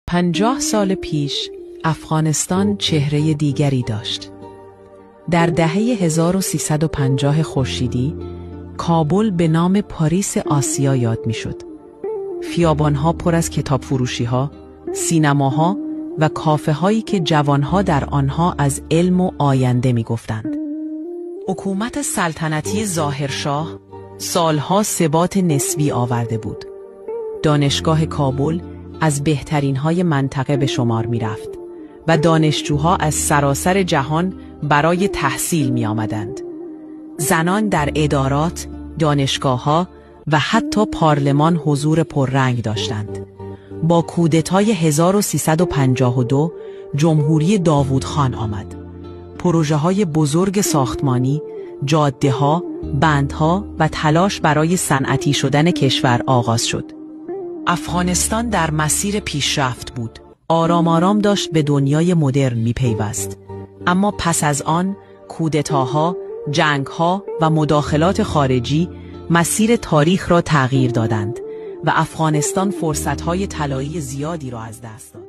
50 سال پیش افغانستان چهره دیگری داشت. در دهه 1350 خورشیدی کابل به نام پاریس آسیا یاد میشد. خیابان‌ها پر از کتاب فروشی‌ها، سینماها و کافه هایی که جوانها در آنها از علم و آینده می گفتند. حکومت سلطنتی ظاهرشاه سالها ثبات نسبی آورده بود. دانشگاه کابل از بهترین های منطقه به شمار می رفت و دانشجوها از سراسر جهان برای تحصیل می آمدند. زنان در ادارات، دانشگاه‌ها و حتی پارلمان حضور پررنگ داشتند. با کودتای 1352 جمهوری داوود خان آمد. پروژه‌های بزرگ ساختمانی، جاده‌ها، بندها و تلاش برای صنعتی شدن کشور آغاز شد. افغانستان در مسیر پیشرفت بود. آرام آرام داشت به دنیای مدرن می‌پیوست. اما پس از آن کودتاها، جنگ‌ها و مداخلات خارجی مسیر تاریخ را تغییر دادند و افغانستان فرصت‌های طلایی زیادی را از دست داد.